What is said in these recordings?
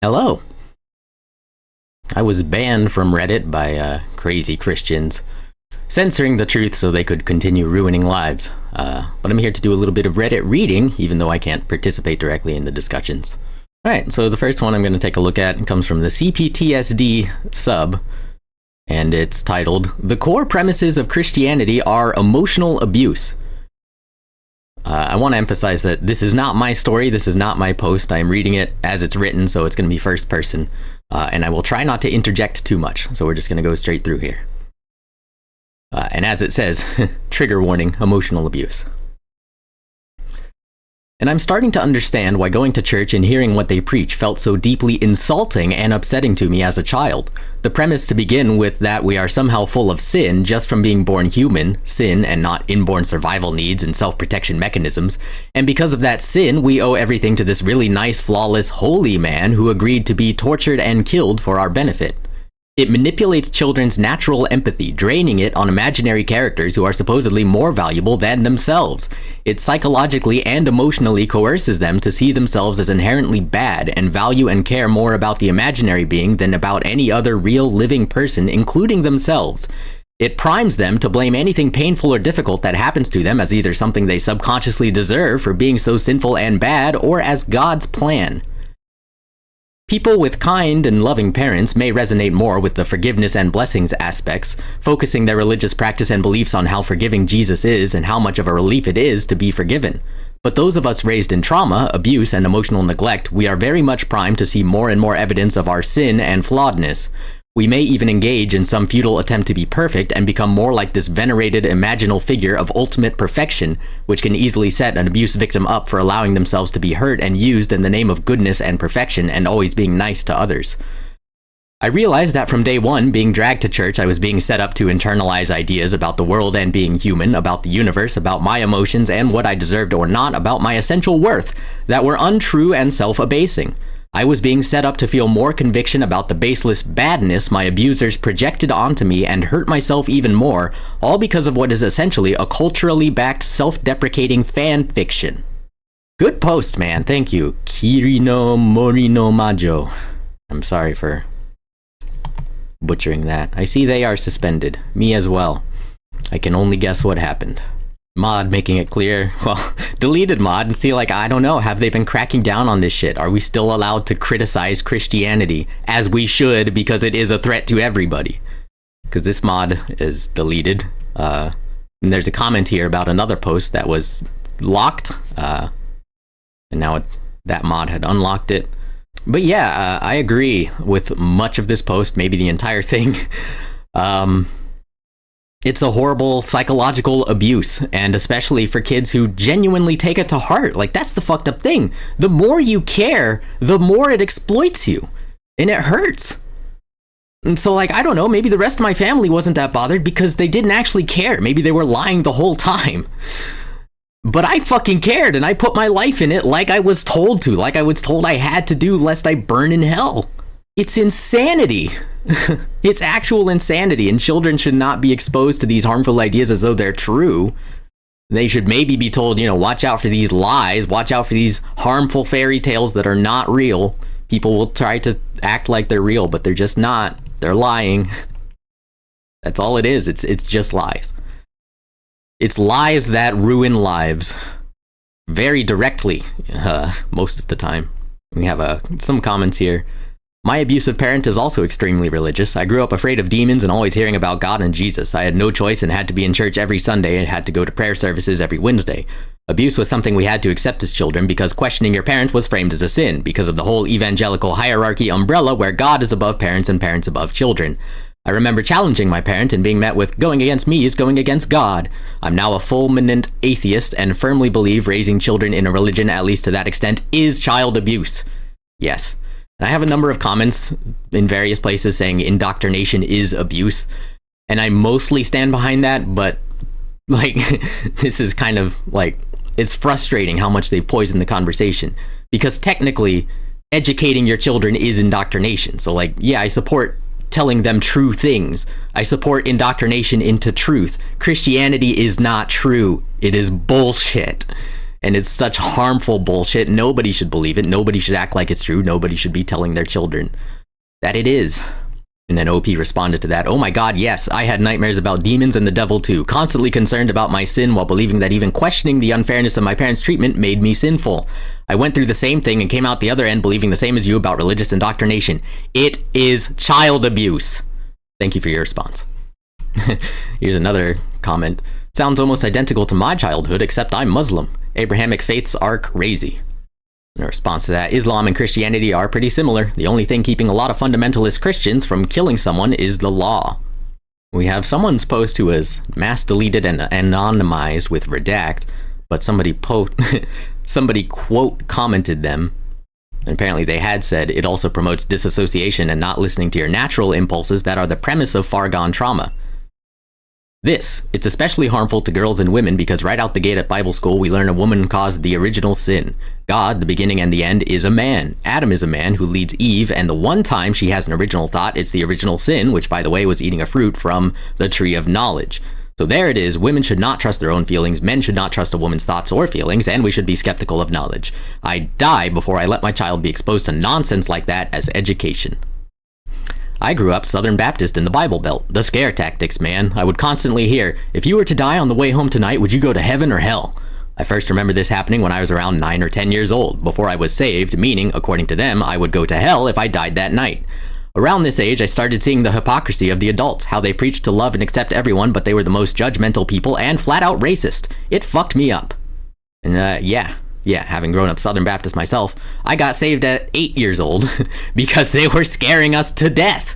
Hello. I was banned from Reddit by crazy Christians, censoring the truth so they could continue ruining lives. But I'm here to do a little bit of Reddit reading, even though I can't participate directly in the discussions. Alright, so the first one I'm going to take a look at comes from the CPTSD sub, and it's titled, "The Core Premises of Christianity Are Emotional Abuse." I want to emphasize that this is not my story, this is not my post. I'm reading it as it's written, so it's going to be first person. And I will try not to interject too much, so we're just going to go straight through here. And as it says, trigger warning, emotional abuse. And I'm starting to understand why going to church and hearing what they preach felt so deeply insulting and upsetting to me as a child. The premise to begin with that we are somehow full of sin just from being born human, sin and not inborn survival needs and self-protection mechanisms, and because of that sin we owe everything to this really nice, flawless, holy man who agreed to be tortured and killed for our benefit. It manipulates children's natural empathy, draining it on imaginary characters who are supposedly more valuable than themselves. It psychologically and emotionally coerces them to see themselves as inherently bad and value and care more about the imaginary being than about any other real living person, including themselves. It primes them to blame anything painful or difficult that happens to them as either something they subconsciously deserve for being so sinful and bad, or as God's plan. People with kind and loving parents may resonate more with the forgiveness and blessings aspects, focusing their religious practice and beliefs on how forgiving Jesus is and how much of a relief it is to be forgiven. But those of us raised in trauma, abuse, and emotional neglect, we are very much primed to see more and more evidence of our sin and flawedness. We may even engage in some futile attempt to be perfect and become more like this venerated imaginal figure of ultimate perfection, which can easily set an abuse victim up for allowing themselves to be hurt and used in the name of goodness and perfection and always being nice to others. I realized that from day one, being dragged to church, I was being set up to internalize ideas about the world and being human, about the universe, about my emotions and what I deserved or not, about my essential worth, that were untrue and self-abasing. I was being set up to feel more conviction about the baseless badness my abusers projected onto me and hurt myself even more, all because of what is essentially a culturally backed, self-deprecating fan fiction. Good post, man. Thank you. Kirino Morino Majo. I'm sorry for butchering that. I see they are suspended. Me as well. I can only guess what happened. Mod making it clear, well, deleted mod and see, like, I don't know, have they been cracking down on this shit? Are we still allowed to criticize Christianity, as we should, because it is a threat to everybody? Because this mod is deleted, and there's a comment here about another post that was locked, and now that mod had unlocked it. But yeah, I agree with much of this post, maybe the entire thing. It's a horrible psychological abuse, and especially for kids who genuinely take it to heart. Like, that's the fucked up thing. The more you care, the more it exploits you, and it hurts. And so, like, I don't know, maybe the rest of my family wasn't that bothered because they didn't actually care. Maybe they were lying the whole time. But I fucking cared, and I put my life in it like I was told to, like I was told I had to do lest I burn in hell. It's insanity. It's actual insanity, and children should not be exposed to these harmful ideas as though they're true. They should maybe be told, you know, watch out for these lies, watch out for these harmful fairy tales that are not real. People will try to act like they're real, but they're just not. They're lying. That's all it is. It's just lies. It's lies that ruin lives. Very directly, most of the time. We have some comments here. My abusive parent is also extremely religious. I grew up afraid of demons and always hearing about God and Jesus. I had no choice and had to be in church every Sunday and had to go to prayer services every Wednesday. Abuse was something we had to accept as children because questioning your parent was framed as a sin because of the whole evangelical hierarchy umbrella where God is above parents and parents above children. I remember challenging my parent and being met with, going against me is going against God. I'm now a fulminant atheist and firmly believe raising children in a religion, at least to that extent, is child abuse. Yes. And I have a number of comments in various places saying indoctrination is abuse. And I mostly stand behind that, but like, this is kind of like, it's frustrating how much they've poisoned the conversation. Because technically, educating your children is indoctrination. So like, yeah, I support telling them true things. I support indoctrination into truth. Christianity is not true. It is bullshit. And it's such harmful bullshit. Nobody should believe it. Nobody should act like it's true. Nobody should be telling their children that it is. And then OP responded to that, "Oh my god, yes, I had nightmares about demons and the devil too, constantly concerned about my sin while believing that even questioning the unfairness of my parents' treatment made me sinful. I went through the same thing and came out the other end believing the same as you about religious indoctrination. It is child abuse." Thank you for your response. Here's another comment. "Sounds almost identical to my childhood, except I'm Muslim. Abrahamic faiths are crazy." In response to that, "Islam and Christianity are pretty similar. The only thing keeping a lot of fundamentalist Christians from killing someone is the law." We have someone's post who was mass deleted and anonymized with redact, but somebody quote commented them. And apparently they had said it also promotes disassociation and not listening to your natural impulses that are the premise of far-gone trauma. It's especially harmful to girls and women because right out the gate at Bible school, we learn a woman caused the original sin. God, the beginning and the end, is a man. Adam is a man who leads Eve, and the one time she has an original thought, it's the original sin, which, by the way, was eating a fruit from the tree of knowledge. So there it is. Women should not trust their own feelings. Men should not trust a woman's thoughts or feelings, and we should be skeptical of knowledge. I'd die before I let my child be exposed to nonsense like that as education. I grew up Southern Baptist in the Bible Belt. The scare tactics, man. I would constantly hear, if you were to die on the way home tonight, would you go to heaven or hell? I first remember this happening when I was around 9 or 10 years old, before I was saved, meaning, according to them, I would go to hell if I died that night. Around this age, I started seeing the hypocrisy of the adults, how they preached to love and accept everyone, but they were the most judgmental people and flat out racist. It fucked me up. And yeah, having grown up Southern Baptist myself, I got saved at 8 years old because they were scaring us to death.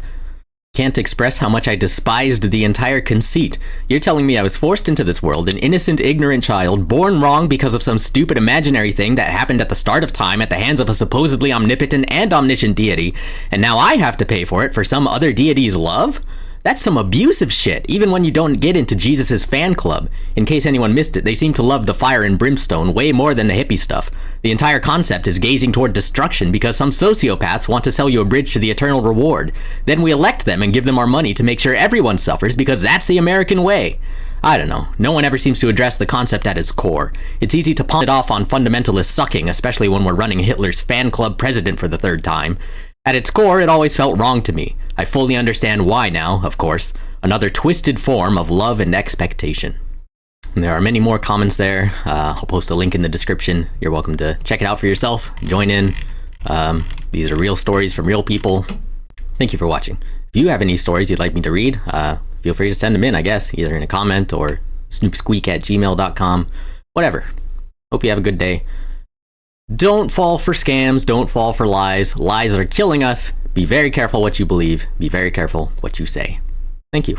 Can't express how much I despised the entire conceit. You're telling me I was forced into this world, an innocent, ignorant child, born wrong because of some stupid imaginary thing that happened at the start of time at the hands of a supposedly omnipotent and omniscient deity, and now I have to pay for it for some other deity's love? That's some abusive shit, even when you don't get into Jesus' fan club. In case anyone missed it, they seem to love the fire and brimstone way more than the hippie stuff. The entire concept is gazing toward destruction because some sociopaths want to sell you a bridge to the eternal reward. Then we elect them and give them our money to make sure everyone suffers because that's the American way. I don't know. No one ever seems to address the concept at its core. It's easy to pawn it off on fundamentalists sucking, especially when we're running Hitler's fan club president for the third time. At its core, it always felt wrong to me. I fully understand why now, of course. Another twisted form of love and expectation. And there are many more comments there. I'll post a link in the description. You're welcome to check it out for yourself. Join in. These are real stories from real people. Thank you for watching. If you have any stories you'd like me to read, feel free to send them in, I guess, either in a comment or snoopsqueak@gmail.com. Whatever. Hope you have a good day. Don't fall for scams. Don't fall for lies. Lies are killing us. Be very careful what you believe. Be very careful what you say. Thank you.